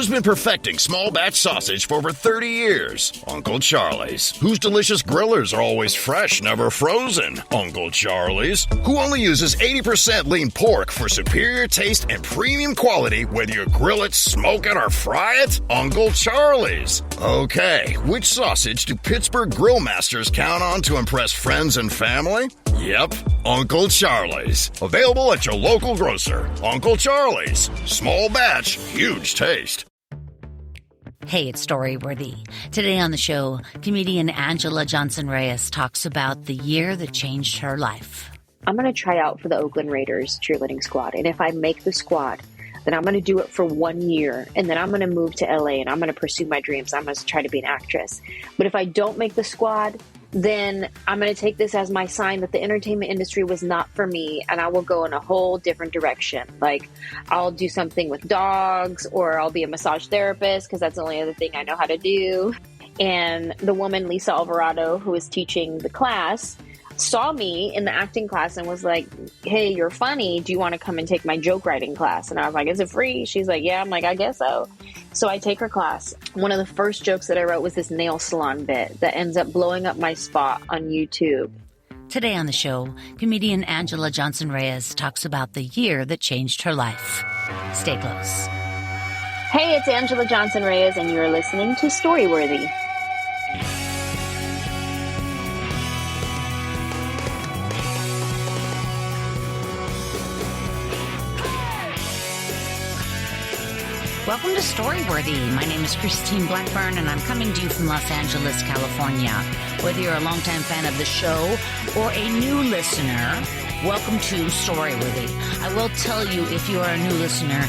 Who's been perfecting small batch sausage for over 30 years? Uncle Charlie's. Whose delicious grillers are always fresh, never frozen? Uncle Charlie's. Who only uses 80% lean pork for superior taste and premium quality, whether you grill it, smoke it, or fry it? Uncle Charlie's. Okay, which sausage do Pittsburgh grill masters count on to impress friends and family? Yep, Uncle Charlie's. Available at your local grocer. Uncle Charlie's. Small batch, huge taste. Hey, it's Storyworthy. Today on the show, comedian Anjelah Johnson-Reyes talks about the year that changed her life. I'm going to try out for the Oakland Raiders cheerleading squad. And if I make the squad, then I'm going to do it for 1 year. And then I'm going to move to LA and I'm going to pursue my dreams. I'm going to try to be an actress. But if I don't make the squad, then I'm going to take this as my sign that the entertainment industry was not for me, and I will go in a whole different direction. Like, I'll do something with dogs, or I'll be a massage therapist, because that's the only other thing I know how to do. And the woman, Lisa Alvarado, who was teaching the class, saw me in the acting class and was like, hey, you're funny. Do you want to come and take my joke writing class? And I was like, is it free? She's like, yeah. I'm like, I guess so. So I take her class. One of the first jokes that I wrote was this nail salon bit that ends up blowing up my spot on YouTube. Today on the show, comedian Anjelah Johnson-Reyes talks about the year that changed her life. Stay close. Hey, it's Anjelah Johnson-Reyes, and you're listening to Storyworthy. Welcome to Storyworthy. My name is Christine Blackburn, and I'm coming to you from Los Angeles, California. Whether you're a longtime fan of the show or a new listener, welcome to Storyworthy. I will tell you, if you are a new listener,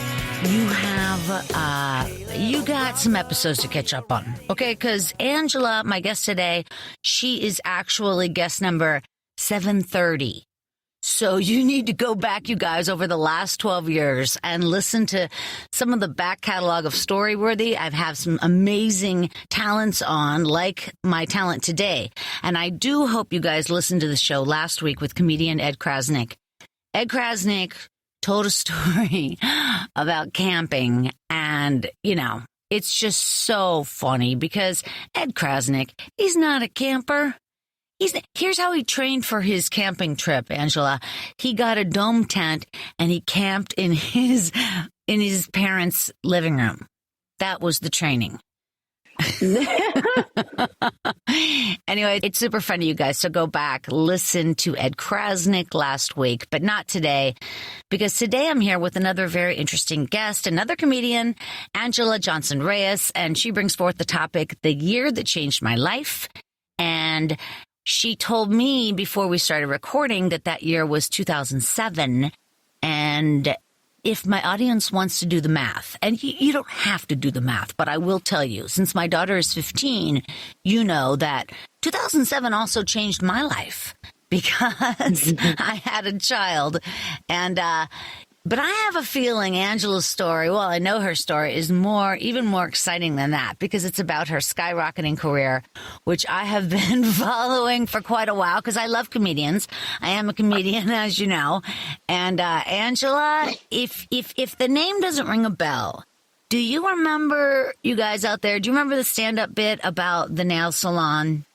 you got some episodes to catch up on, okay? Because Anjelah, my guest today, she is actually guest number 730. So you need to go back, you guys, over the last 12 years and listen to some of the back catalog of Storyworthy. I've had some amazing talents on, like my talent today. And I do hope you guys listened to the show last week with comedian Ed Krasnick. Ed Krasnick told a story about camping, and, you know, it's just so funny because Ed Krasnick, he's not a camper. Here's how he trained for his camping trip, Anjelah. He got a dome tent and he camped in his parents' living room. That was the training. Anyway, it's super funny, you guys. So go back, listen to Ed Krasnick last week, but not today, because today I'm here with another very interesting guest, another comedian, Anjelah Johnson-Reyes, and she brings forth the topic, the year that changed my life. And she told me before we started recording that year was 2007. And if my audience wants to do the math, and you don't have to do the math, but I will tell you, since my daughter is 15, you know that 2007 also changed my life because I had a child. And, but I have a feeling Anjelah's story, well, I know her story is even more exciting than that, because it's about her skyrocketing career, which I have been following for quite a while because I love comedians. I am a comedian, as you know. And Anjelah, if the name doesn't ring a bell, do you remember, you guys out there, do you remember the stand-up bit about the nail salon?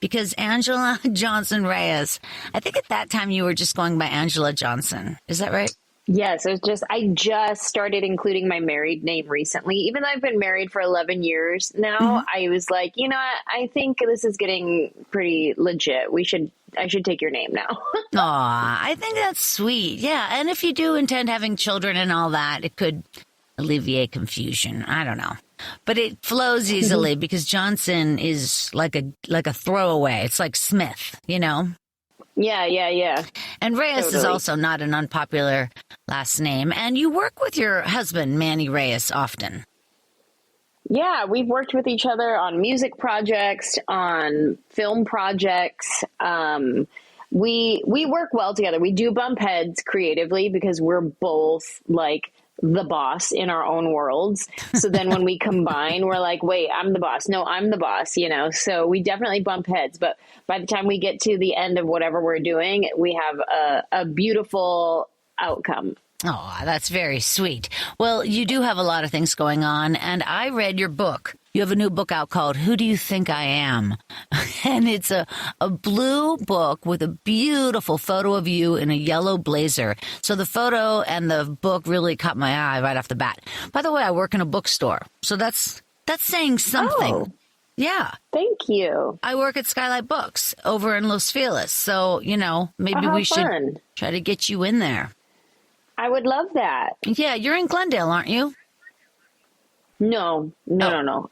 Because Anjelah Johnson-Reyes, I think at that time you were just going by Anjelah Johnson. Is that right? Yes, I just started including my married name recently. Even though I've been married for 11 years now, I was like, you know what? I think this is getting pretty legit. I should take your name now. Aw, I think that's sweet. Yeah, and if you do intend having children and all that, it could alleviate confusion. I don't know. But it flows easily because Johnson is like a throwaway. It's like Smith, you know? Yeah. And Reyes is also not an unpopular last name. And you work with your husband, Manny Reyes, often. Yeah, we've worked with each other on music projects, on film projects. We work well together. We do bump heads creatively because we're both like the boss in our own worlds. So then when we combine, we're like, wait, I'm the boss. No, I'm the boss, you know? So we definitely bump heads. But by the time we get to the end of whatever we're doing, we have a beautiful outcome. Oh, that's very sweet. Well, you do have a lot of things going on, and I read your book. You have a new book out called Who Do You Think I Am? And it's a blue book with a beautiful photo of you in a yellow blazer. So the photo and the book really caught my eye right off the bat. By the way, I work in a bookstore, so that's saying something. Oh, Yeah. thank you. I work at Skylight Books over in Los Feliz. So, maybe Oh, how we should fun. try to get you in there. I would love that. Yeah, you're in Glendale, aren't you? No.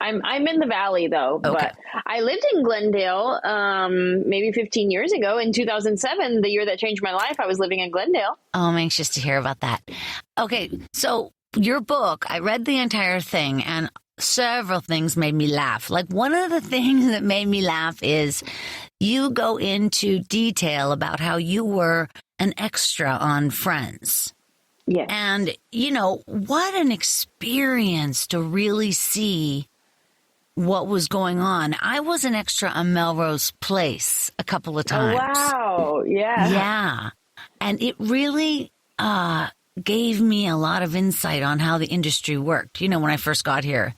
I'm in the Valley though, Okay. but I lived in Glendale maybe 15 years ago. In 2007, the year that changed my life, I was living in Glendale. Oh, I'm anxious to hear about that. Okay, so your book, I read the entire thing, and several things made me laugh. Like, one of the things that made me laugh is you go into detail about how you were an extra on Friends. Yes. And, what an experience to really see what was going on. I was an extra on Melrose Place a couple of times. Oh, wow. Yeah. Yeah. And it really gave me a lot of insight on how the industry worked, when I first got here.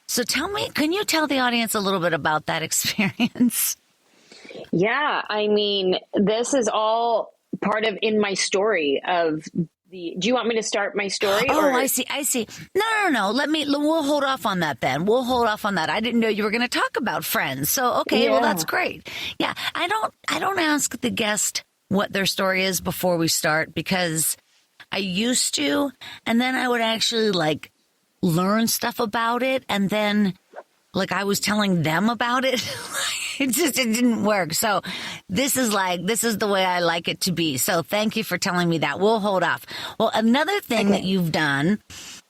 So can you tell the audience a little bit about that experience? Yeah. I mean, this is all part of in my story of do you want me to start my story? Oh, or? I see. No. We'll hold off on that then. We'll hold off on that. I didn't know you were going to talk about Friends. So, okay, well, that's great. Yeah. I don't ask the guest what their story is before we start, because I used to, and then I would actually learn stuff about it. And then I was telling them about it. It didn't work. So this is the way I like it to be. So thank you for telling me that. We'll hold off. Well, another thing that you've done,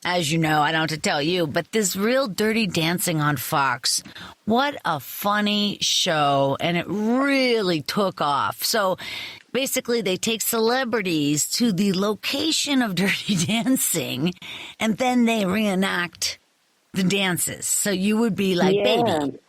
as you know, I don't have to tell you, but this Real Dirty Dancing on Fox, what a funny show. And it really took off. So basically they take celebrities to the location of Dirty Dancing, and then they reenact the dances. So you would be like, baby.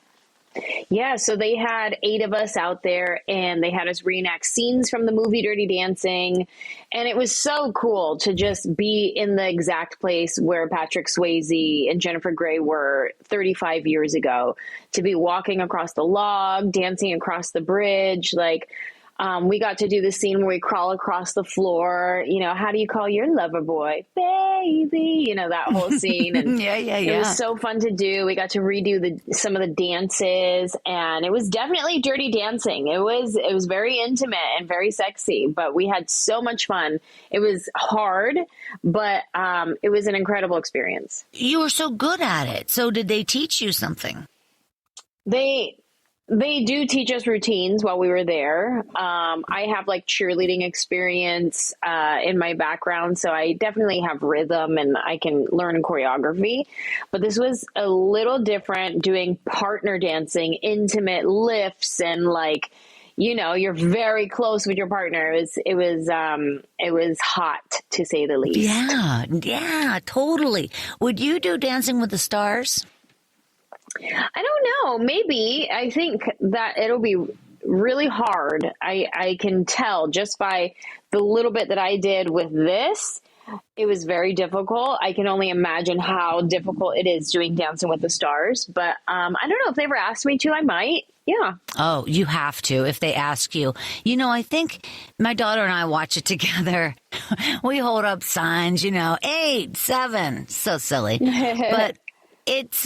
Yeah, so they had 8 of us out there, and they had us reenact scenes from the movie Dirty Dancing. And it was so cool to just be in the exact place where Patrick Swayze and Jennifer Grey were 35 years ago, to be walking across the log, dancing across the bridge. We got to do the scene where we crawl across the floor. How do you call your lover boy? Baby. That whole scene. And yeah. It was so fun to do. We got to redo some of the dances, and it was definitely Dirty Dancing. It was very intimate and very sexy, but we had so much fun. It was hard, but it was an incredible experience. You were so good at it. So did they teach you something? They do teach us routines while we were there. I have cheerleading experience in my background, so I definitely have rhythm and I can learn choreography. But this was a little different, doing partner dancing, intimate lifts, and you're very close with your partner. It was hot, to say the least. Yeah, totally. Would you do Dancing with the Stars? I don't know. Maybe. I think that it'll be really hard. I can tell just by the little bit that I did with this. It was very difficult. I can only imagine how difficult it is doing Dancing with the Stars. But I don't know. If they ever asked me to, I might. Yeah. Oh, you have to if they ask you. I think my daughter and I watch it together. We hold up signs, 8, 7. So silly. But it's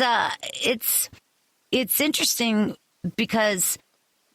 interesting because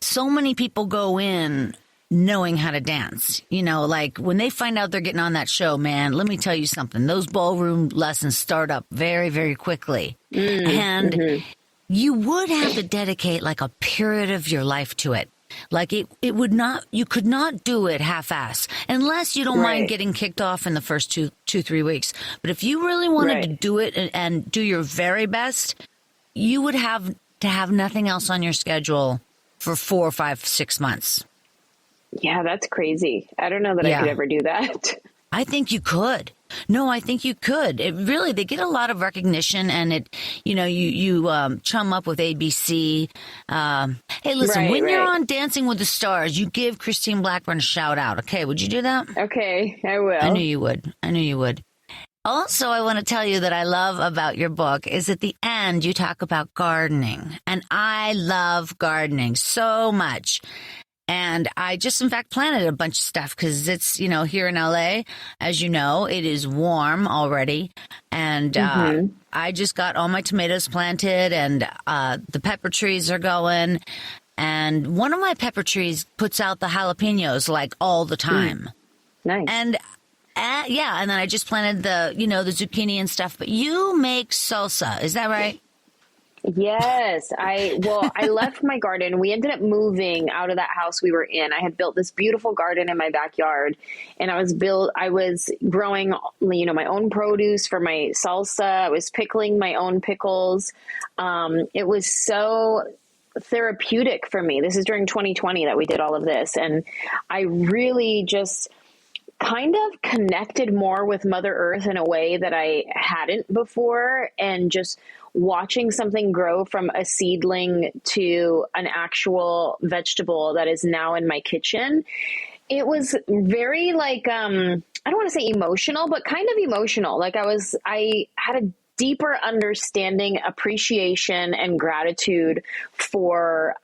so many people go in knowing how to dance. When they find out they're getting on that show, man, let me tell you something. Those ballroom lessons start up very, very quickly. And you would have to dedicate a period of your life to it. You could not do it half-ass unless you don't mind getting kicked off in the first 2-3 weeks. But if you really wanted to do it and do your very best, you would have to have nothing else on your schedule for 4, 5, 6 months. Yeah, that's crazy. I don't know that I could ever do that. I think you could. No, I think you could. It really, they get a lot of recognition, and it, you chum up with ABC. Hey, listen, when you're on Dancing with the Stars, you give Christine Blackburn a shout out. Okay, would you do that? Okay, I will. I knew you would. Also, I want to tell you that I love about your book is at the end you talk about gardening, and I love gardening so much. And I just, in fact, planted a bunch of stuff because it's, here in LA, as you know, it is warm already. And I just got all my tomatoes planted, and the pepper trees are going. And one of my pepper trees puts out the jalapenos like all the time. Nice. And and then I just planted the zucchini and stuff. But you make salsa, is that right? Yes. I left my garden. We ended up moving out of that house we were in. I had built this beautiful garden in my backyard, and I was growing, my own produce for my salsa. I was pickling my own pickles. It was so therapeutic for me. This is during 2020 that we did all of this. And I really just kind of connected more with Mother Earth in a way that I hadn't before, and just watching something grow from a seedling to an actual vegetable that is now in my kitchen. It was very I don't want to say emotional, but kind of emotional. I had a deeper understanding, appreciation, and gratitude for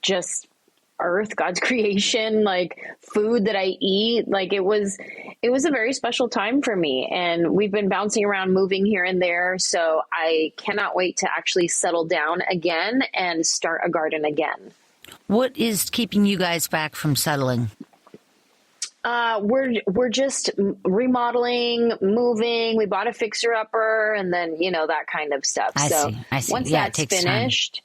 just Earth, God's creation, food that I eat. It was a very special time for me, and we've been bouncing around, moving here and there. So I cannot wait to actually settle down again and start a garden again. What is keeping you guys back from settling? We're just remodeling, moving. We bought a fixer-upper, and then that kind of stuff. I see. Once that's finished,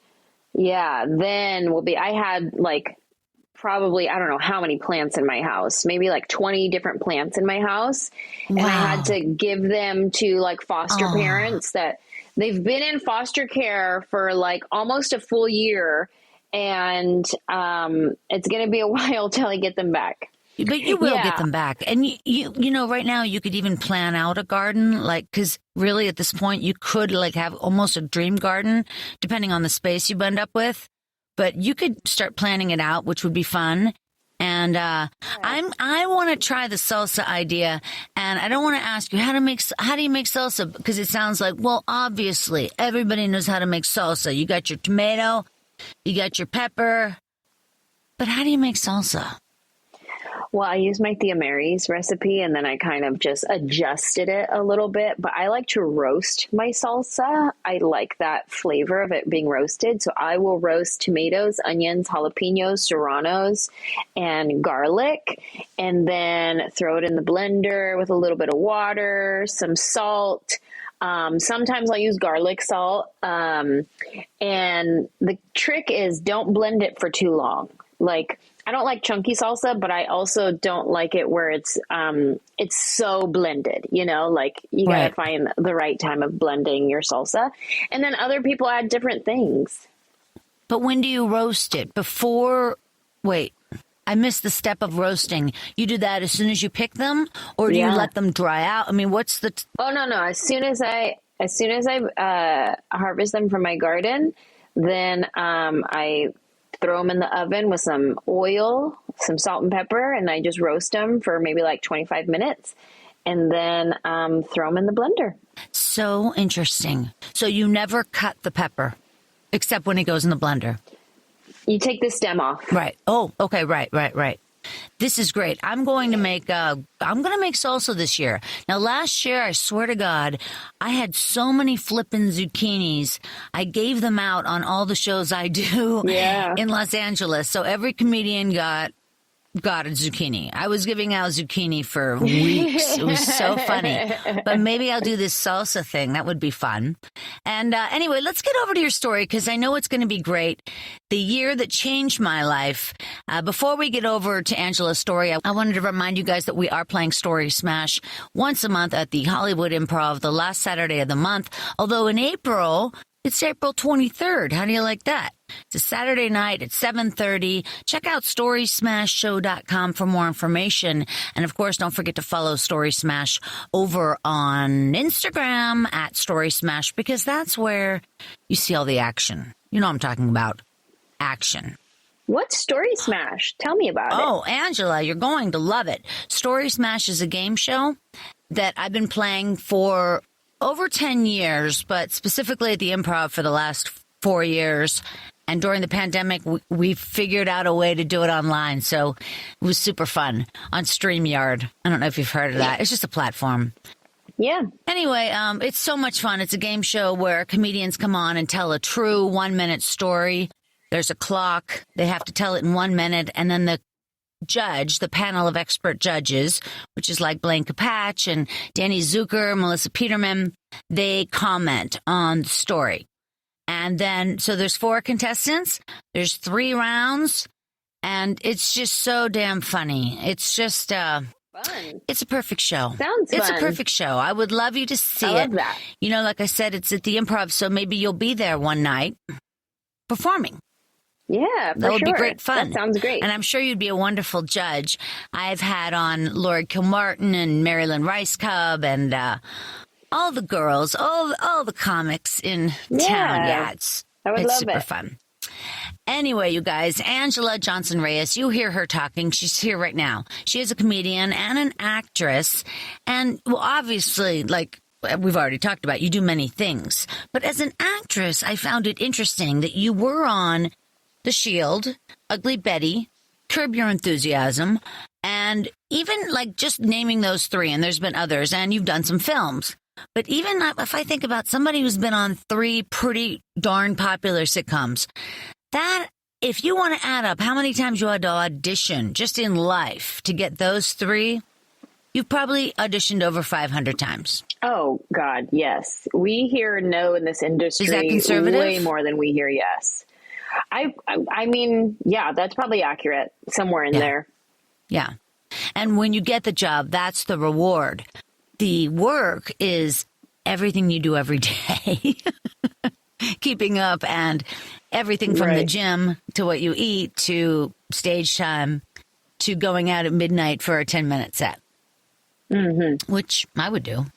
then we'll be. I had probably, I don't know how many plants in my house, maybe 20 different plants in my house. Wow. And I had to give them to foster parents that they've been in foster care for almost a full year. And it's going to be a while till I get them back. But you will get them back. And you right now you could even plan out a garden, because really at this point you could have almost a dream garden, depending on the space you end up with. But you could start planning it out, which would be fun. And I want to try the salsa idea, and I don't want to ask you how do you make salsa, because it sounds obviously everybody knows how to make salsa. You got your tomato, you got your pepper, but how do you make salsa? Well, I use my Tia Mary's recipe, and then I kind of just adjusted it a little bit. But I like to roast my salsa. I like that flavor of it being roasted. So I will roast tomatoes, onions, jalapenos, serranos, and garlic, and then throw it in the blender with a little bit of water, some salt. Sometimes I'll use garlic salt. And the trick is don't blend it for too long. I don't like chunky salsa, but I also don't like it where it's so blended, you gotta find the right time of blending your salsa. And then other people add different things. But when do you roast it? Wait, I missed the step of roasting. You do that as soon as you pick them, or do you let them dry out? I mean, what's the... Oh, no. As soon as I harvest them from my garden, then I throw them in the oven with some oil, some salt and pepper, and I just roast them for maybe 25 minutes, and then throw them in the blender. So interesting. So you never cut the pepper, except when it goes in the blender. You take the stem off. Right. Oh, okay. Right. This is great. I'm going to make salsa this year. Now, last year, I swear to God, I had so many flippin' zucchinis. I gave them out on all the shows I do in Los Angeles. So every comedian got a zucchini. I was giving out zucchini for weeks. It was so funny. But maybe I'll do this salsa thing. That would be fun. And anyway, let's get over to your story, because I know it's going to be great. The year that changed my life. Before we get over to Anjelah's story, I wanted to remind you guys that we are playing Story Smash once a month at the Hollywood Improv, the last Saturday of the month. Although in April, It's April 23rd. How do you like that? It's a Saturday night at 7:30. Check out StorySmashShow.com for more information. And, of course, don't forget to follow Story Smash over on Instagram at Story Smash, because that's where you see all the action. You know what I'm talking about. Action. What's Story Smash? Tell me about it. Oh, Anjelah, you're going to love it. Story Smash is a game show that I've been playing for over 10 years, but specifically at the Improv for the last 4 years. And during the pandemic, we figured out a way to do it online. So it was super fun on StreamYard. I don't know if you've heard of that. It's just a platform. Yeah. Anyway, it's so much fun. It's a game show where comedians come on and tell a true 1-minute story. There's a clock. They have to tell it in 1 minute. And then the judge, the panel of expert judges, which is like Blaine Capatch and Danny Zucker, Melissa Peterman, they comment on the story. And then, so there's 4 contestants, there's 3 rounds, and it's just so damn funny. It's just, Fun. It's a perfect show. Sounds It's fun. a perfect show. I would love you to see it. I love that. You know, like I said, it's at the Improv, so maybe you'll be there one night performing. Yeah, for That would sure. be great fun. That sounds great. And I'm sure you'd be a wonderful judge. I've had on Lori Kilmartin and Marilyn Rice Cub and all the girls, all the comics in town. Yeah, it's super fun. Anyway, you guys, Anjelah Johnson-Reyes, you hear her talking. She's here right now. She is a comedian and an actress. And, well, obviously, like we've already talked about, you do many things. But as an actress, I found it interesting that you were on The Shield, Ugly Betty, Curb Your Enthusiasm, and even like just naming those 3, and there's been others, and you've done some films. But even if I think about somebody who's been on 3 pretty darn popular sitcoms, that if you want to add up how many times you had to audition just in life to get those 3, you've probably auditioned over 500 times. Oh, God, yes. We hear no in this industry. Is that conservative? Way more than we hear yes. I mean, yeah, that's probably accurate. Somewhere in there. Yeah. And when you get the job, that's the reward. The work is everything you do every day. Keeping up and everything from the gym to what you eat to stage time to going out at midnight for a 10-minute set. Mm-hmm. Which I would do.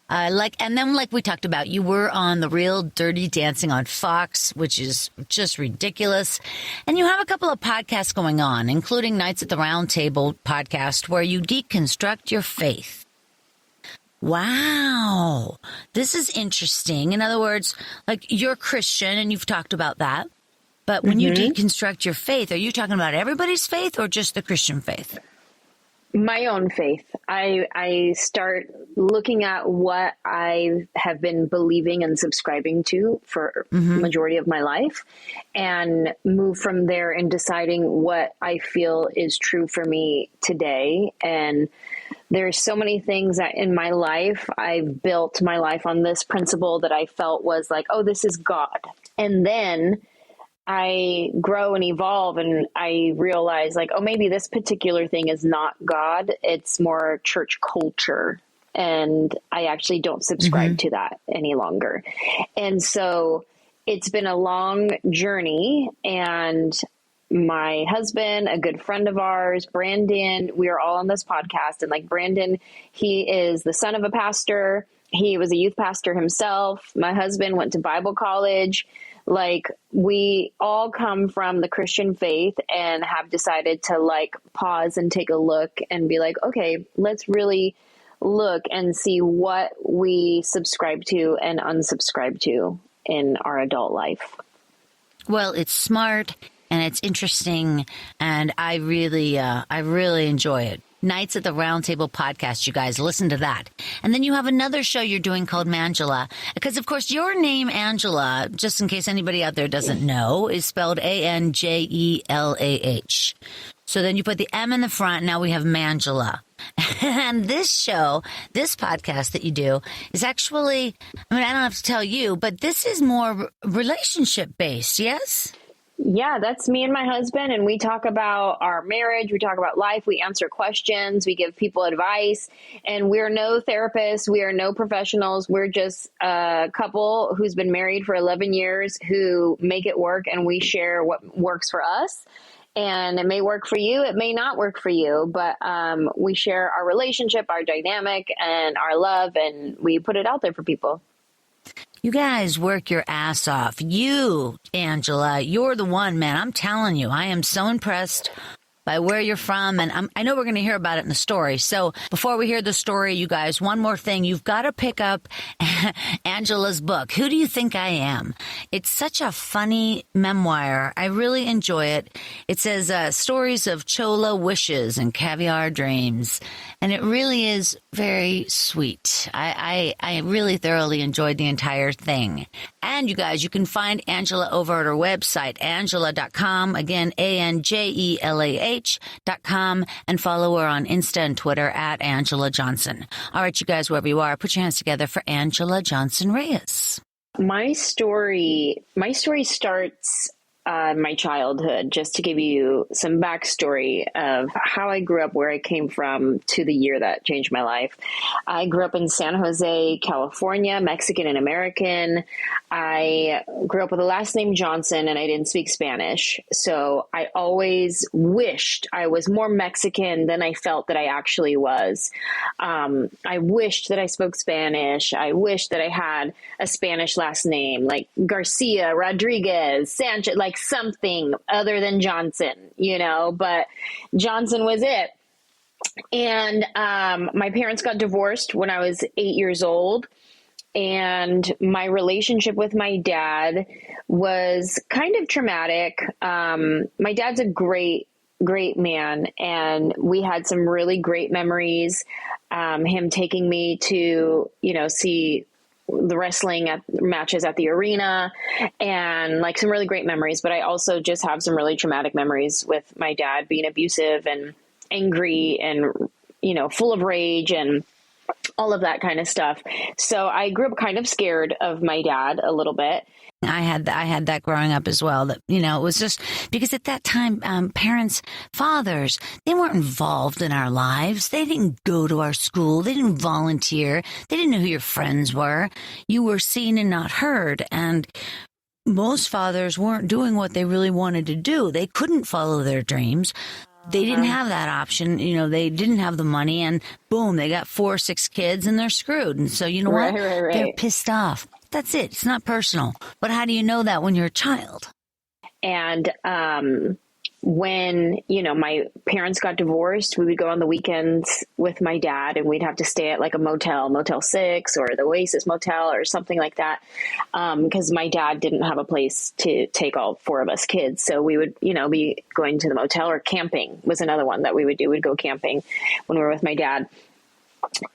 And then like we talked about, you were on The Real Dirty Dancing on Fox, which is just ridiculous. And you have a couple of podcasts going on, including Nights at the Round Table podcast, where you deconstruct your faith. Wow. This is interesting. In other words, like you're Christian and you've talked about that. But when you deconstruct your faith, are you talking about everybody's faith or just the Christian faith? My own faith. I start looking at what I have been believing and subscribing to for the majority of my life and move from there in deciding what I feel is true for me today. And there's so many things that in my life, I've built my life on this principle that I felt was like, oh, this is God. And then I grow and evolve and I realize like, oh, maybe this particular thing is not God. It's more church culture. And I actually don't subscribe to that any longer. And so it's been a long journey. And my husband, a good friend of ours, Brandon, we are all on this podcast. And like Brandon, he is the son of a pastor. He was a youth pastor himself. My husband went to Bible college. Like we all come from the Christian faith and have decided to like pause and take a look and be like, okay, let's really look and see what we subscribe to and unsubscribe to in our adult life. Well, it's smart and it's interesting and I really enjoy it. Nights at the Round Table podcast, you guys. Listen to that. And then you have another show you're doing called Manjelah. Because, of course, your name, Anjelah, just in case anybody out there doesn't know, is spelled Anjelah. So then you put the M in the front. Now we have Manjelah. And this show, this podcast that you do is actually, I mean, I don't have to tell you, but this is more relationship based, yes? Yeah, that's me and my husband. And we talk about our marriage. We talk about life. We answer questions. We give people advice. And we're no therapists. We are no professionals. We're just a couple who's been married for 11 years who make it work. And we share what works for us. And it may work for you. It may not work for you. But we share our relationship, our dynamic, and our love. And we put it out there for people. You guys work your ass off. You, Anjelah, you're the one, man. I'm telling you, I am so impressed by where you're from, and I know we're going to hear about it in the story. So before we hear the story, you guys, one more thing. You've got to pick up Anjelah's book, Who Do You Think I Am? It's such a funny memoir. I really enjoy it. It says stories of chola wishes and caviar dreams, and it really is very sweet. I really thoroughly enjoyed the entire thing. And you guys, you can find Anjelah over at her website, anjelah.com. Again, ANJELAH.com, and follow her on Insta and Twitter at Anjelah Johnson. All right, you guys, wherever you are, put your hands together for Anjelah Johnson-Reyes. My story starts my childhood, just to give you some backstory of how I grew up, where I came from, to the year that changed my life. I grew up in San Jose, California, Mexican and American. I grew up with a last name Johnson, and I didn't speak Spanish. So I always wished I was more Mexican than I felt that I actually was. I wished that I spoke Spanish. I wished that I had a Spanish last name, like Garcia, Rodriguez, Sanchez, like something other than Johnson, but Johnson was it. And my parents got divorced when I was 8 years old. And my relationship with my dad was kind of traumatic. My dad's a great man, and we had some really great memories. Him taking me to, see the wrestling matches at the arena, and like some really great memories. But I also just have some really traumatic memories with my dad being abusive and angry and, full of rage and all of that kind of stuff. So I grew up kind of scared of my dad a little bit. I had that growing up as well. That, it was just because at that time, parents, fathers, they weren't involved in our lives. They didn't go to our school. They didn't volunteer. They didn't know who your friends were. You were seen and not heard. And most fathers weren't doing what they really wanted to do. They couldn't follow their dreams. They didn't have that option. They didn't have the money, and boom, they got 4 or 6 kids and they're screwed. And so, you know what? Right. They're pissed off. That's it. It's not personal. But how do you know that when you're a child? And when, my parents got divorced, we would go on the weekends with my dad, and we'd have to stay at like a Motel 6 or the Oasis Motel or something like that. Because my dad didn't have a place to take all 4 of us kids. So we would, be going to the motel, or camping was another one that we would do. We'd go camping when we were with my dad.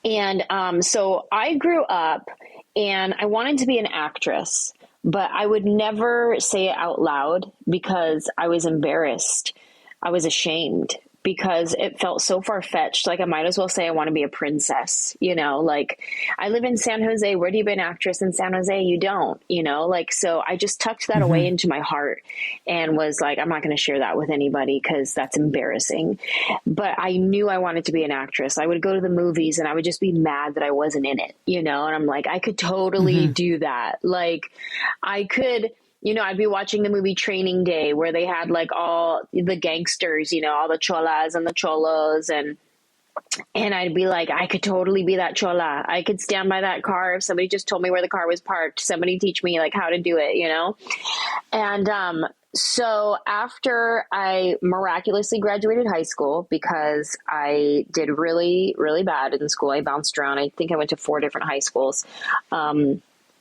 And so I grew up, and I wanted to be an actress, but I would never say it out loud because I was embarrassed. I was ashamed because it felt so far-fetched. Like I might as well say I want to be a princess, like I live in San Jose. Where do you be an actress in San Jose? You don't, so I just tucked that away into my heart and was like, I'm not going to share that with anybody because that's embarrassing. But I knew I wanted to be an actress. I would go to the movies and I would just be mad that I wasn't in it, and I'm like, I could totally do that. Like I could, I'd be watching the movie Training Day, where they had like all the gangsters, all the cholas and the cholos, and I'd be like, I could totally be that chola. I could stand by that car. If somebody just told me where the car was parked, somebody teach me like how to do it, And so after I miraculously graduated high school, because I did really, really bad in school, I bounced around. I think I went to 4 different high schools.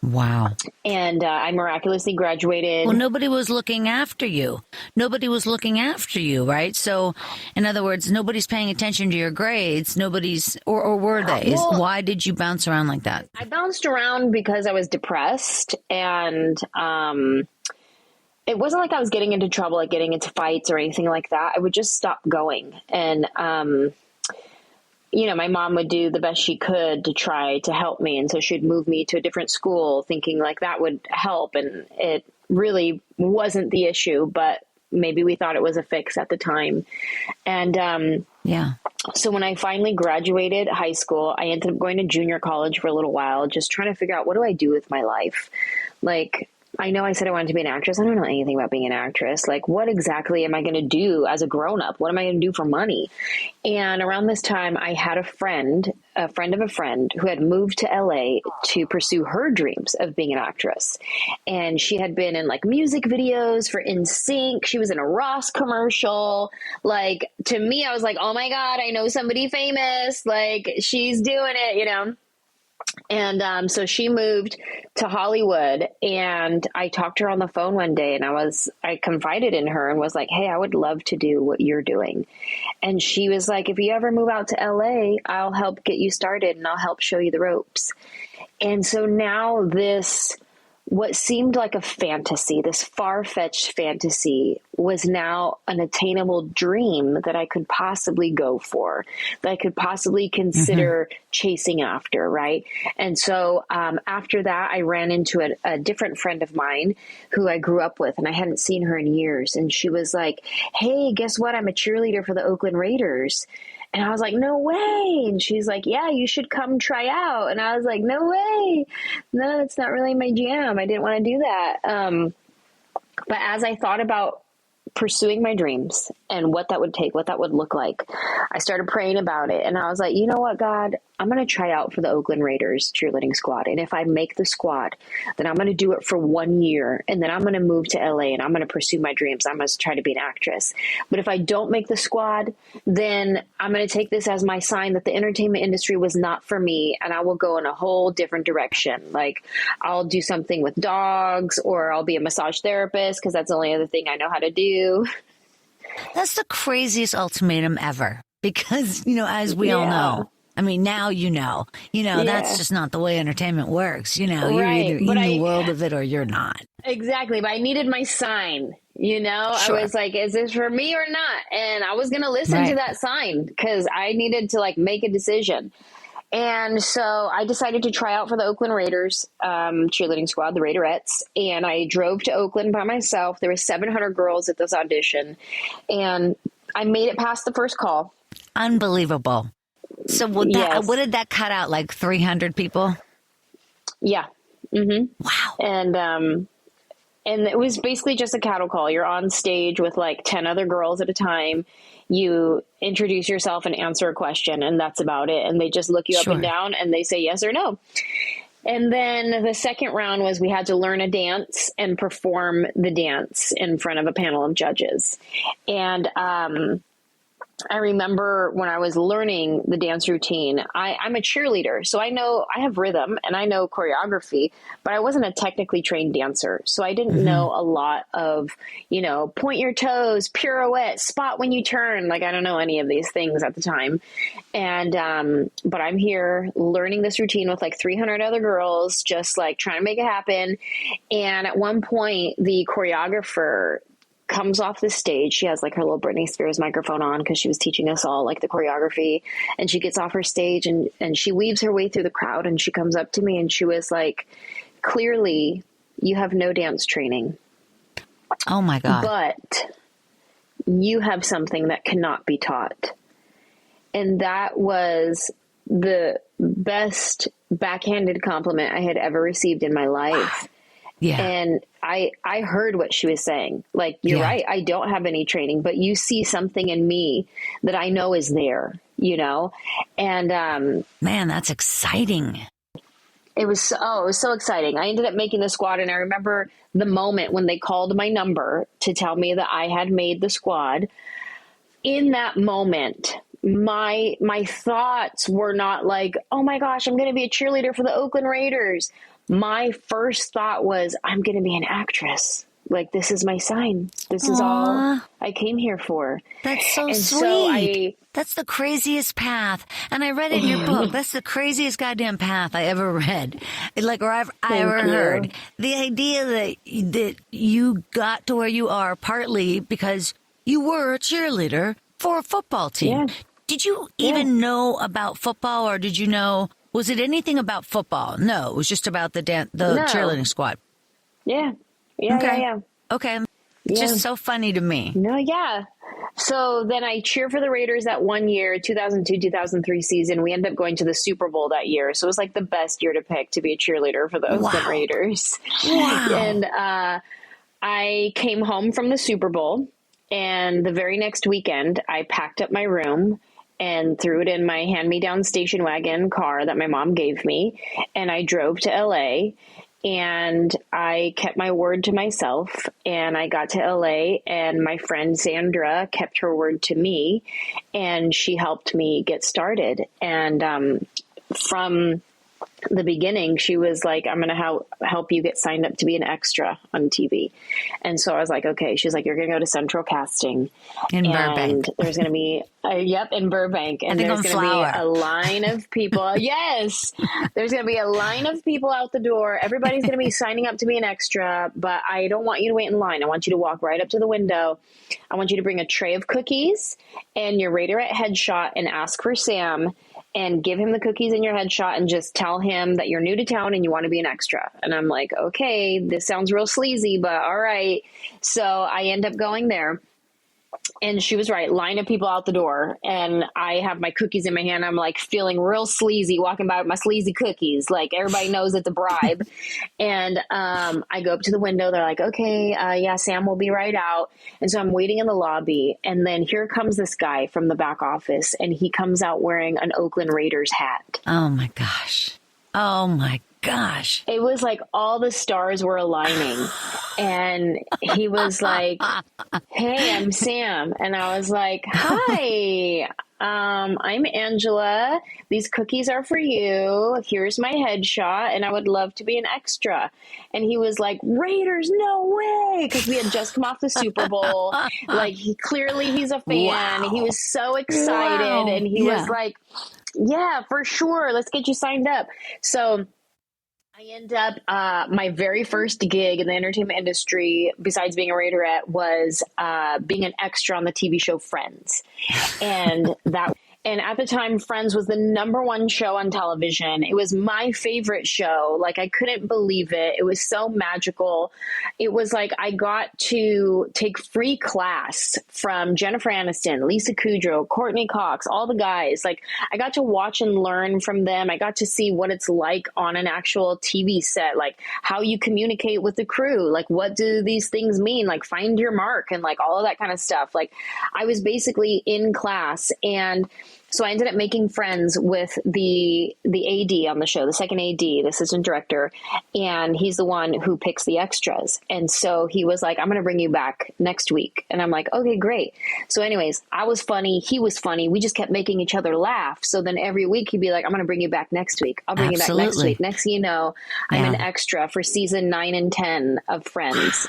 Wow. And I miraculously graduated. Well, nobody was looking after you. Nobody was looking after you, right? So, in other words, nobody's paying attention to your grades. Nobody's, or were they? Well, why did you bounce around like that? I bounced around because I was depressed, and it wasn't like I was getting into trouble, like getting into fights or anything like that. I would just stop going. And, my mom would do the best she could to try to help me. And so she'd move me to a different school thinking like that would help. And it really wasn't the issue, but maybe we thought it was a fix at the time. And, so when I finally graduated high school, I ended up going to junior college for a little while, just trying to figure out what do I do with my life? Like, I know I said I wanted to be an actress. I don't know anything about being an actress. Like, what exactly am I going to do as a grown-up? What am I going to do for money? And around this time, I had a friend of a friend who had moved to LA to pursue her dreams of being an actress. And she had been in like music videos for NSYNC. She was in a Ross commercial. Like, to me, I was like, oh my God, I know somebody famous. Like, she's doing it, And so she moved to Hollywood, and I talked to her on the phone one day, and I confided in her and was like, hey, I would love to do what you're doing. And she was like, if you ever move out to LA, I'll help get you started and I'll help show you the ropes. And so now what seemed like a fantasy, this far-fetched fantasy, was now an attainable dream that I could possibly go for, that I could possibly consider chasing after, right? And so after that, I ran into a different friend of mine who I grew up with, and I hadn't seen her in years. And she was like, hey, guess what? I'm a cheerleader for the Oakland Raiders. And I was like, no way. And she's like, yeah, you should come try out. And I was like, no way. No, it's not really my jam. I didn't want to do that. But as I thought about pursuing my dreams and what that would take, what that would look like, I started praying about it. And I was like, you know what, God, I'm going to try out for the Oakland Raiders cheerleading squad. And if I make the squad, then I'm going to do it for 1 year. And then I'm going to move to LA and I'm going to pursue my dreams. I'm going to try to be an actress. But if I don't make the squad, then I'm going to take this as my sign that the entertainment industry was not for me. And I will go in a whole different direction. Like, I'll do something with dogs, or I'll be a massage therapist, because that's the only other thing I know how to do. That's the craziest ultimatum ever, because, as we all know, I mean, now that's just not the way entertainment works. You're either in the world of it or you're not. Exactly. But I needed my sign, Sure. I was like, is this for me or not? And I was going to listen to that sign because I needed to make a decision. And so I decided to try out for the Oakland Raiders cheerleading squad, the Raiderettes. And I drove to Oakland by myself. There were 700 girls at this audition. And I made it past the first call. Unbelievable. So what did that cut out? Like 300 people? Yeah. Mm-hmm. Wow. And it was basically just a cattle call. You're on stage with 10 other girls at a time. You introduce yourself and answer a question, and that's about it. And they just look you up and down and they say yes or no. And then the second round was we had to learn a dance and perform the dance in front of a panel of judges. And I remember when I was learning the dance routine, I'm a cheerleader. So I have rhythm and I know choreography, but I wasn't a technically trained dancer. So I didn't know a lot of, point your toes, pirouette, spot when you turn. I don't know any of these things at the time. And, but I'm here learning this routine with 300 other girls, just trying to make it happen. And at one point, the choreographer comes off the stage. She has her little Britney Spears microphone on because she was teaching us all the choreography. And she gets off her stage and she weaves her way through the crowd. And she comes up to me and she was like, clearly you have no dance training. Oh my God. But you have something that cannot be taught. And that was the best backhanded compliment I had ever received in my life. Yeah. And I heard what she was saying. You're right. I don't have any training, but you see something in me that I know is there, And, man, that's exciting. It was so exciting. I ended up making the squad. And I remember the moment when they called my number to tell me that I had made the squad. In that moment, my thoughts were not oh my gosh, I'm going to be a cheerleader for the Oakland Raiders. My first thought was, I'm going to be an actress. This is my sign. This is all I came here for. That's so and sweet. That's the craziest path. And I read it in your book. That's the craziest goddamn path I ever read. Or I ever heard. The idea that you got to where you are partly because you were a cheerleader for a football team. Yeah. Did you even know about football, or did you know, was it anything about football? No, it was just about the cheerleading squad. Yeah. Okay. It's just so funny to me. No, yeah. So then I cheer for the Raiders that one year, 2002-2003 season. We ended up going to the Super Bowl that year. So it was like the best year to pick to be a cheerleader for the Oakland Raiders. Wow. And I came home from the Super Bowl, and the very next weekend I packed up my room and threw it in my hand-me-down station wagon car that my mom gave me. And I drove to LA. And I kept my word to myself, and I got to LA, and my friend Sandra kept her word to me, and she helped me get started. And from the beginning, she was like, I'm going to help you get signed up to be an extra on TV. And so I was like, okay. She's like, you're going to go to Central Casting in Burbank. There's going to be, in Burbank. And there's going to be a line of people. Yes. There's going to be a line of people out the door. Everybody's going to be signing up to be an extra, but I don't want you to wait in line. I want you to walk right up to the window. I want you to bring a tray of cookies and your Raiderette headshot and ask for Sam, and give him the cookies in your headshot and just tell him that you're new to town and you want to be an extra. And I'm like, okay, this sounds real sleazy, but all right. So I end up going there. And she was right. Line of people out the door. And I have my cookies in my hand. I'm like feeling real sleazy, walking by with my sleazy cookies. Like everybody knows it's a bribe. And I go up to the window. They're like, okay, Sam will be right out. And so I'm waiting in the lobby. And then here comes this guy from the back office. And he comes out wearing an Oakland Raiders hat. Oh, my gosh. Oh, my gosh. It was like all the stars were aligning. And he was like, hey, I'm Sam. And I was like, hi, I'm Anjelah. These cookies are for you. Here's my headshot. And I would love to be an extra. And he was like, Raiders, no way. Because we had just come off the Super Bowl. Like, he's a fan. Wow. He was so excited. Wow. And he was like, yeah, for sure. Let's get you signed up. So I end up, my very first gig in the entertainment industry, besides being a Raiderette, was being an extra on the TV show Friends. And at the time, Friends was the #1 show on television. It was my favorite show. Like, I couldn't believe it. It was so magical. It was like I got to take free class from Jennifer Aniston, Lisa Kudrow, Courtney Cox, all the guys. Like, I got to watch and learn from them. I got to see what it's like on an actual TV set, like how you communicate with the crew. Like, what do these things mean? Like, find your mark and like all of that kind of stuff. Like, I was basically in class. And so I ended up making friends with the AD on the show, the second AD, the assistant director, and he's the one who picks the extras. And so he was like, I'm going to bring you back next week. And I'm like, okay, great. So anyways, I was funny. He was funny. We just kept making each other laugh. So then every week he'd be like, I'm going to bring you back next week. I'll bring you back next week. Next thing you know, I'm an extra for season 9 and 10 of Friends.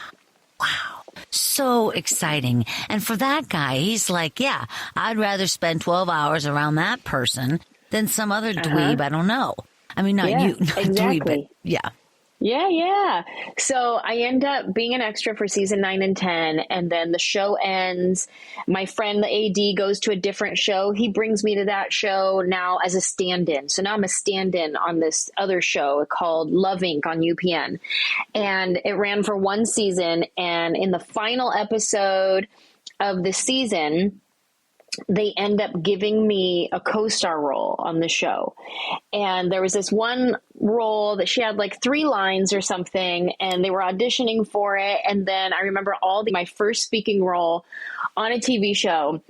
Wow. So exciting. And for that guy, he's like, yeah, I'd rather spend 12 hours around that person than some other dweeb. I don't know. I mean, not you, not exactly. dweeb, but yeah. Yeah. So I end up being an extra for season 9 and 10. And then the show ends. My friend, the AD, goes to a different show. He brings me to that show now as a stand-in. So now I'm a stand-in on this other show called Love Inc. on UPN. And it ran for 1 season. And in the final episode of the season, they end up giving me a co-star role on the show. And there was this one role that she had like 3 lines or something, and they were auditioning for it. And then I remember my first speaking role on a TV show.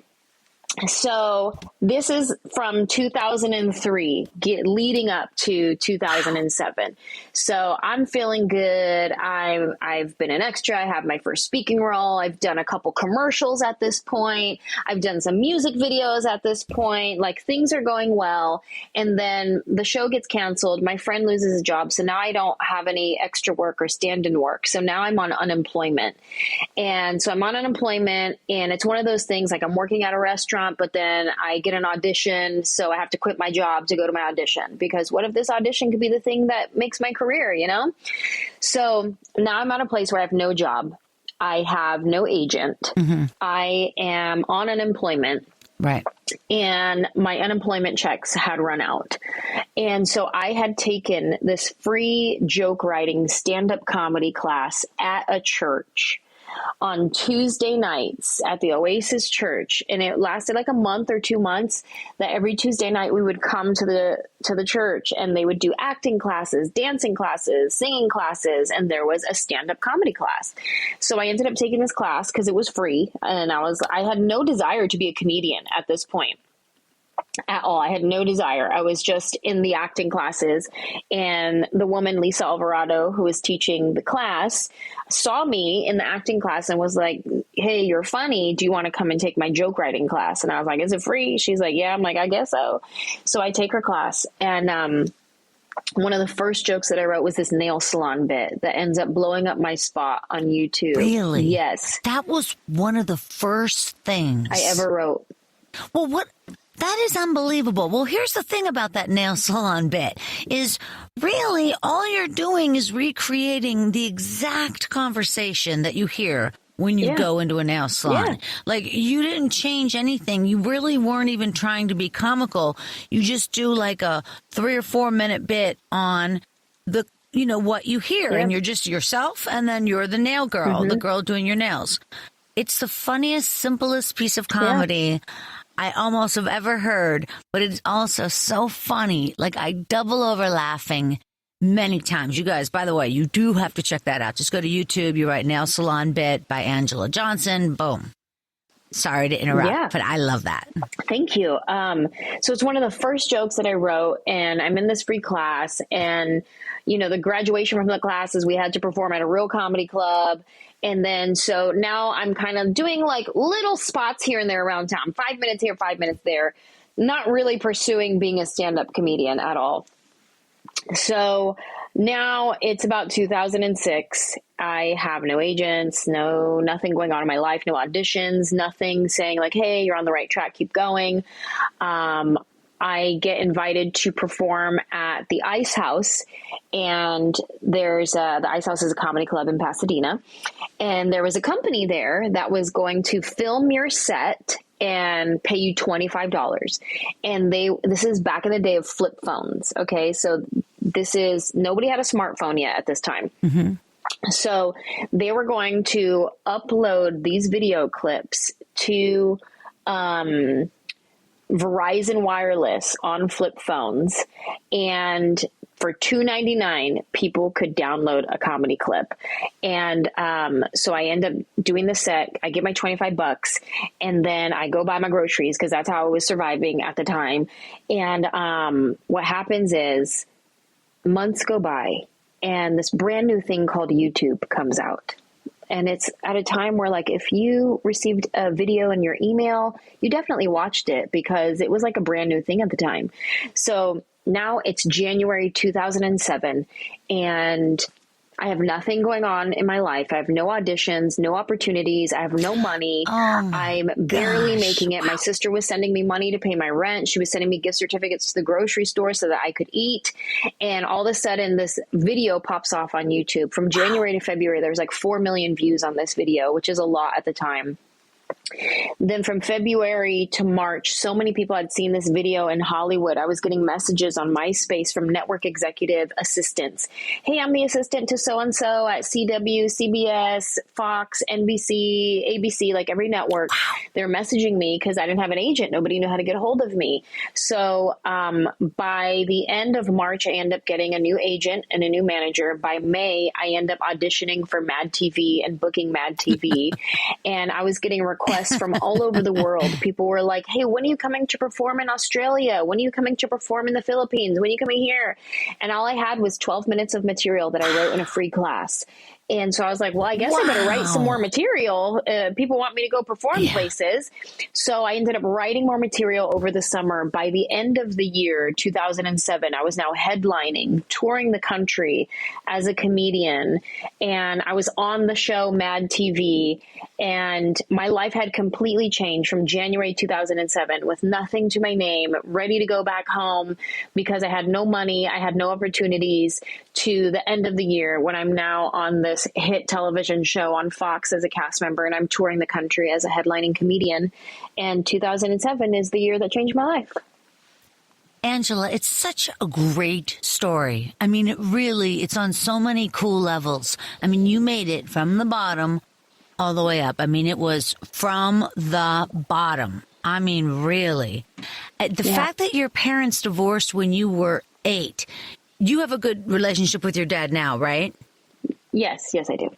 So this is from 2003, leading up to 2007. So I'm feeling good. I've been an extra. I have my first speaking role. I've done a couple commercials at this point. I've done some music videos at this point. Like, things are going well. And then the show gets canceled. My friend loses his job. So now I don't have any extra work or stand-in work. So now I'm on unemployment. And so I'm on unemployment, and it's one of those things, like, I'm working at a restaurant, but then I get an audition, so I have to quit my job to go to my audition, because what if this audition could be the thing that makes my career, you know? So now I'm at a place where I have no job. I have no agent. Mm-hmm. I am on unemployment. Right. And my unemployment checks had run out. And so I had taken this free joke writing stand-up comedy class at a church on Tuesday nights at the Oasis Church, and it lasted like a month or 2 months. That every Tuesday night we would come to the church, and they would do acting classes, dancing classes, singing classes, and there was a stand-up comedy class. So I ended up taking this class because it was free, and I had no desire to be a comedian at this point at all. I had no desire. I was just in the acting classes, and the woman, Lisa Alvarado, who was teaching the class, saw me in the acting class and was like, "Hey, you're funny. Do you want to come and take my joke writing class?" And I was like, "Is it free?" She's like, "Yeah." I'm like, "I guess so." So I take her class, and one of the first jokes that I wrote was this nail salon bit that ends up blowing up my spot on YouTube. Really? Yes. That was one of the first things I ever wrote. Well, that is unbelievable. Well, here's the thing about that nail salon bit is really all you're doing is recreating the exact conversation that you hear when you go into a nail salon. Yeah. Like, you didn't change anything. You really weren't even trying to be comical. You just do like a 3 or 4 minute bit on what you hear, and you're just yourself, and then you're the nail girl, the girl doing your nails. It's the funniest, simplest piece of comedy I almost have ever heard, but it's also so funny. Like, I double over laughing many times. You guys, by the way, you do have to check that out. Just go to YouTube. You write Nail Salon Bit by Anjelah Johnson. Boom. Sorry to interrupt, but I love that. Thank you. So it's one of the first jokes that I wrote, and I'm in this free class, and, the graduation from the class is we had to perform at a real comedy club. And then, so now I'm kind of doing like little spots here and there around town, 5 minutes here, 5 minutes there, not really pursuing being a stand-up comedian at all. So now it's about 2006. I have no agents, nothing going on in my life, no auditions, nothing saying like, "Hey, you're on the right track, keep going." I get invited to perform at the Ice House, and there's the Ice House is a comedy club in Pasadena, and there was a company there that was going to film your set and pay you $25. And this is back in the day of flip phones. Okay. So nobody had a smartphone yet at this time. Mm-hmm. So they were going to upload these video clips to, Verizon Wireless on flip phones, and for $2.99, people could download a comedy clip. And so I end up doing the set. I get my $25, and then I go buy my groceries because that's how I was surviving at the time. And what happens is months go by, and this brand new thing called YouTube comes out. And it's at a time where, like, if you received a video in your email, you definitely watched it because it was like a brand new thing at the time. So now it's January 2007, and I have nothing going on in my life. I have no auditions, no opportunities. I have no money. I'm barely making it. My sister was sending me money to pay my rent. She was sending me gift certificates to the grocery store so that I could eat. And all of a sudden, this video pops off on YouTube. From January to February, there was like 4 million views on this video, which is a lot at the time. Then from February to March, so many people had seen this video in Hollywood. I was getting messages on MySpace from network executive assistants. "Hey, I'm the assistant to so-and-so at CW, CBS, Fox, NBC, ABC, like every network." They're messaging me because I didn't have an agent. Nobody knew how to get a hold of me. So by the end of March, I end up getting a new agent and a new manager. By May, I end up auditioning for MADtv and booking MADtv. And I was getting requests from all over the world. People were like, "Hey, when are you coming to perform in Australia? When are you coming to perform in the Philippines? When are you coming here?" And all I had was 12 minutes of material that I wrote in a free class. And so I was like, well, I guess I better write some more material. People want me to go perform places. So I ended up writing more material over the summer. By the end of the year, 2007, I was now headlining, touring the country as a comedian. And I was on the show MADtv. And my life had completely changed from January 2007 with nothing to my name, ready to go back home because I had no money. I had no opportunities, to the end of the year when I'm now on this this hit television show on Fox as a cast member, and I'm touring the country as a headlining comedian. And 2007 is the year that changed my life. Anjelah, it's such a great story. I mean, it's on so many cool levels. I mean, you made it from the bottom all the way up. I mean, it was from the bottom. I mean, really. The fact that your parents divorced when you were 8, you have a good relationship with your dad now, right? Yes, I do.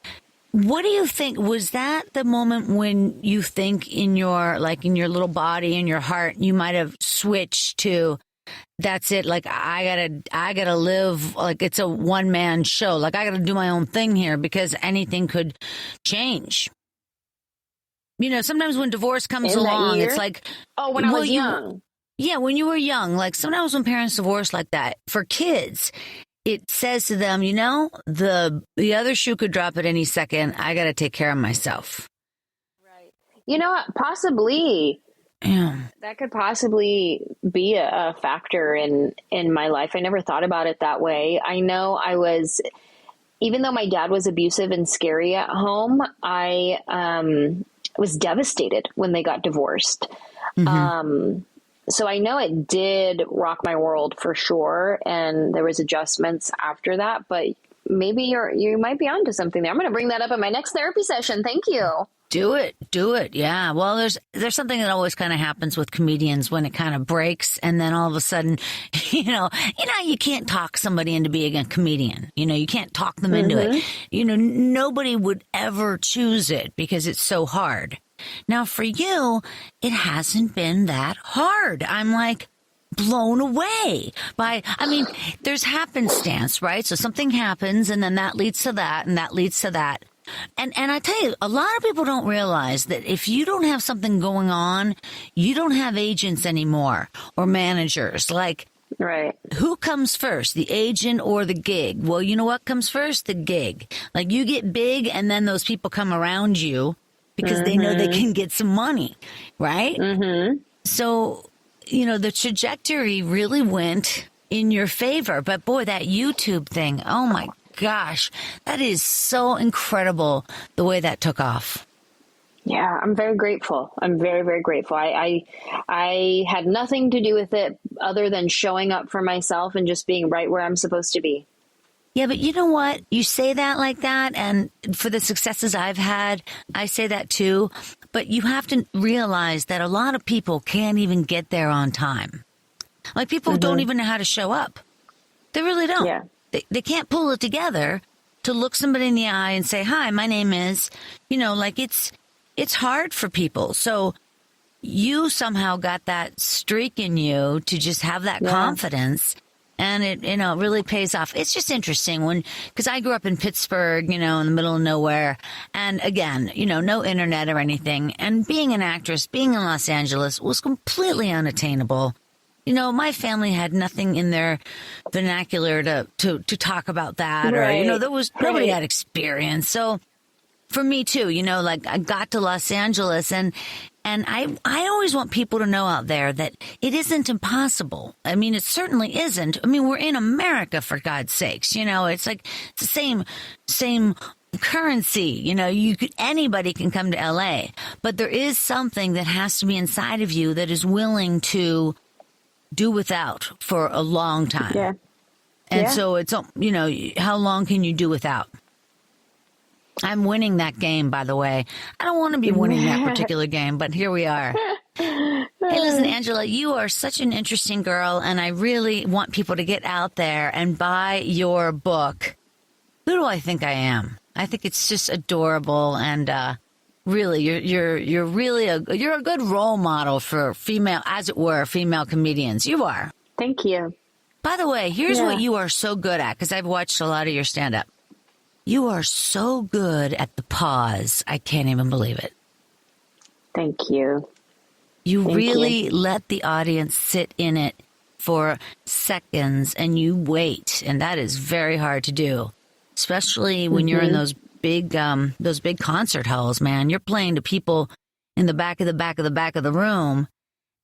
What do you think? Was that the moment when you think in your little body, in your heart, you might have switched to, that's it, like, I gotta live, like it's a one-man show, like I gotta do my own thing here because anything could change? You know, sometimes when divorce comes along, it's like... Oh, when I was young. Yeah, when you were young. Like, sometimes when parents divorce like that, for kids, it says to them, you know, the other shoe could drop at any second. I got to take care of myself. Right. You know what? Possibly. Yeah. That could possibly be a factor in my life. I never thought about it that way. I know even though my dad was abusive and scary at home, I was devastated when they got divorced. Mm-hmm. So I know it did rock my world for sure. And there was adjustments after that, but maybe you might be onto something there. I'm going to bring that up in my next therapy session. Thank you. Do it. Yeah. Well, there's something that always kind of happens with comedians when it kind of breaks. And then all of a sudden, you know, you can't talk somebody into being a comedian. You know, you can't talk them into it. You know, nobody would ever choose it because it's so hard. Now, for you, it hasn't been that hard. I'm like blown away there's happenstance, right? So something happens and then that leads to that and that leads to that. And I tell you, a lot of people don't realize that if you don't have something going on, you don't have agents anymore or managers. Like, right. Who comes first, the agent or the gig? Well, you know what comes first? The gig. Like, you get big and then those people come around you because they know they can get some money, right? Mm-hmm. So, you know, the trajectory really went in your favor. But boy, that YouTube thing, oh my gosh, that is so incredible the way that took off. Yeah, I'm very grateful. I'm very, very grateful. I had nothing to do with it other than showing up for myself and just being right where I'm supposed to be. Yeah, but you know what? You say that like that, and for the successes I've had, I say that too. But you have to realize that a lot of people can't even get there on time. Like, people don't even know how to show up. They really don't. Yeah. They can't pull it together to look somebody in the eye and say, hi, my name is, you know, like it's hard for people. So you somehow got that streak in you to just have that confidence. And it, you know, really pays off. It's just interesting because I grew up in Pittsburgh, you know, in the middle of nowhere. And again, you know, no internet or anything. And being an actress, being in Los Angeles was completely unattainable. You know, my family had nothing in their vernacular to talk about that. Right. Or, you know, nobody had experience. So for me too, you know, like, I got to Los Angeles and I always want people to know out there that it isn't impossible. I mean, it certainly isn't. I mean, we're in America, for God's sakes. You know, it's like it's the same currency. You know, anybody can come to LA, but there is something that has to be inside of you that is willing to do without for a long time. Yeah. And so it's, you know, how long can you do without? I'm winning that game, by the way. I don't want to be winning that particular game, but here we are. Hey, listen, Anjelah, you are such an interesting girl, and I really want people to get out there and buy your book. Who do I think I am? I think it's just adorable, and really, you're really you're a good role model for female, as it were, female comedians. You are. Thank you. By the way, here's what you are so good at, because I've watched a lot of your stand-up. You are so good at the pause. I can't even believe it. Thank you. You really let the audience sit in it for seconds and you wait. And that is very hard to do, especially when you're in those big concert halls, man. You're playing to people in the back of the room.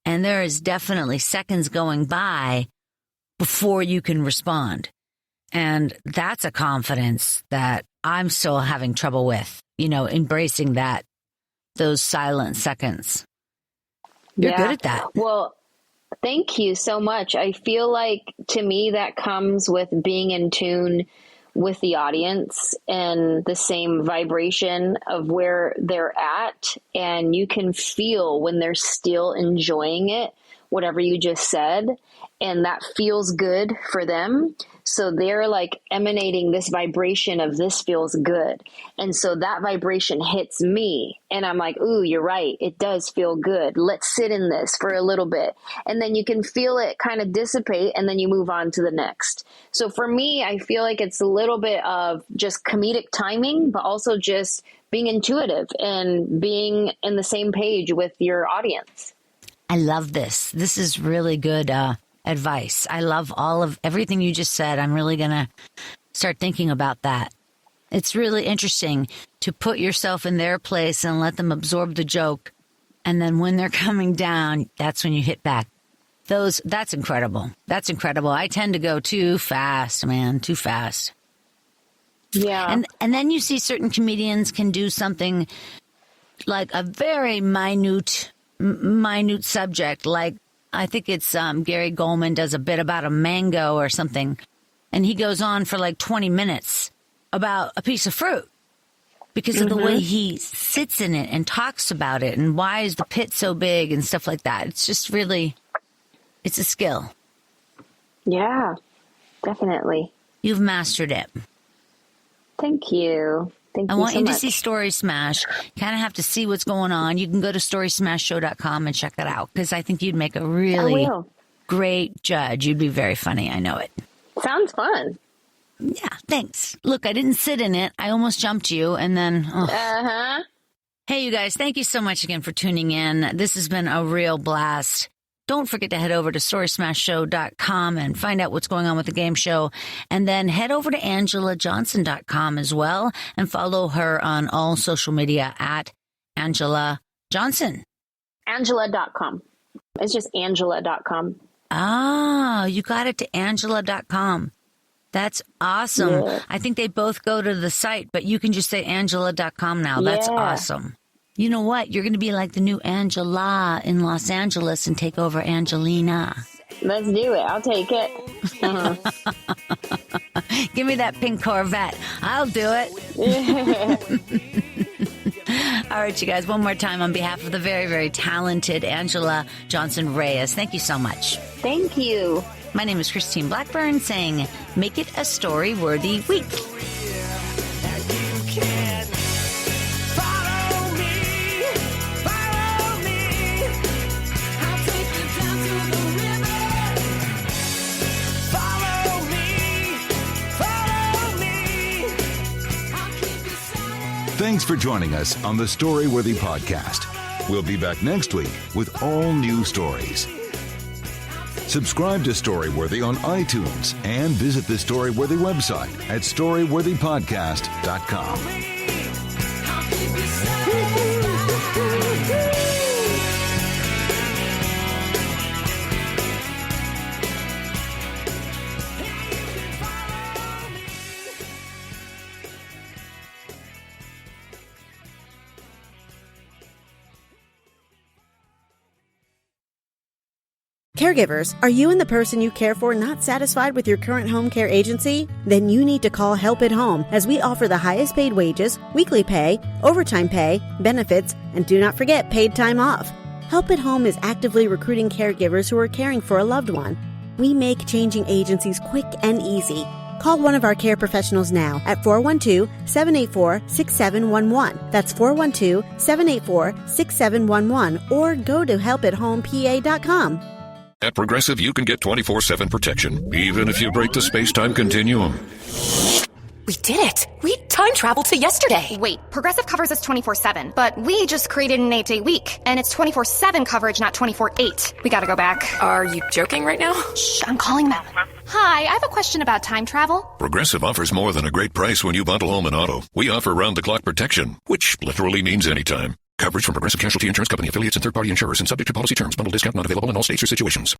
And there is definitely seconds going by before you can respond. And that's a confidence that I'm still having trouble with, embracing those silent seconds. You're good at that. Well, thank you so much. I feel like, to me, that comes with being in tune with the audience and the same vibration of where they're at. And you can feel when they're still enjoying it, whatever you just said, and that feels good for them. So they're like emanating this vibration of this feels good. And so that vibration hits me and I'm like, ooh, you're right. It does feel good. Let's sit in this for a little bit. And then you can feel it kind of dissipate and then you move on to the next. So for me, I feel like it's a little bit of just comedic timing, but also just being intuitive and being in the same page with your audience. I love this. This is really good advice. I love everything you just said. I'm really going to start thinking about that. It's really interesting to put yourself in their place and let them absorb the joke. And then when they're coming down, that's when you hit back. That's incredible. That's incredible. I tend to go too fast, man, too fast. Yeah. And then you see certain comedians can do something like a very minute subject, like I think it's Gary Goldman does a bit about a mango or something, and he goes on for like 20 minutes about a piece of fruit because of the way he sits in it and talks about it and why is the pit so big and stuff like that. It's just really, it's a skill. Yeah, definitely. You've mastered it. Thank you. I want you to see Story Smash. You kind of have to see what's going on. You can go to storysmashshow.com and check that out because I think you'd make a really great judge. You'd be very funny. I know it. Sounds fun. Yeah, thanks. Look, I didn't sit in it. I almost jumped you and then... Hey, you guys, thank you so much again for tuning in. This has been a real blast. Don't forget to head over to storysmashshow.com and find out what's going on with the game show. And then head over to AnjelahJohnson.com as well and follow her on all social media at Anjelah Johnson. Anjelah.com. It's just Anjelah.com. Ah, you got it to Anjelah.com. That's awesome. Yeah. I think they both go to the site, but you can just say Anjelah.com now. That's awesome. You know what? You're going to be like the new Anjelah in Los Angeles and take over Angelina. Let's do it. I'll take it. Give me that pink Corvette. I'll do it. All right, you guys, one more time on behalf of the very, very talented Anjelah Johnson-Reyes. Thank you so much. Thank you. My name is Christine Blackburn saying, make it a story-worthy week. Thanks for joining us on the Storyworthy Podcast. We'll be back next week with all new stories. Subscribe to Storyworthy on iTunes and visit the Storyworthy website at storyworthypodcast.com. Caregivers, are you and the person you care for not satisfied with your current home care agency? Then you need to call Help at Home, as we offer the highest paid wages, weekly pay, overtime pay, benefits, and do not forget paid time off. Help at Home is actively recruiting caregivers who are caring for a loved one. We make changing agencies quick and easy. Call one of our care professionals now at 412-784-6711. That's 412-784-6711, or go to helpathomepA.com. At Progressive, you can get 24/7 protection, even if you break the space-time continuum. We did it! We time traveled to yesterday! Wait, Progressive covers us 24/7, but we just created an 8-day week, and it's 24/7 coverage, not 24/8. We gotta go back. Are you joking right now? Shh, I'm calling them. Hi, I have a question about time travel. Progressive offers more than a great price when you bundle home and auto. We offer round-the-clock protection, which literally means anytime. Coverage from Progressive Casualty Insurance Company, affiliates, and third-party insurers, and subject to policy terms. Bundle discount not available in all states or situations.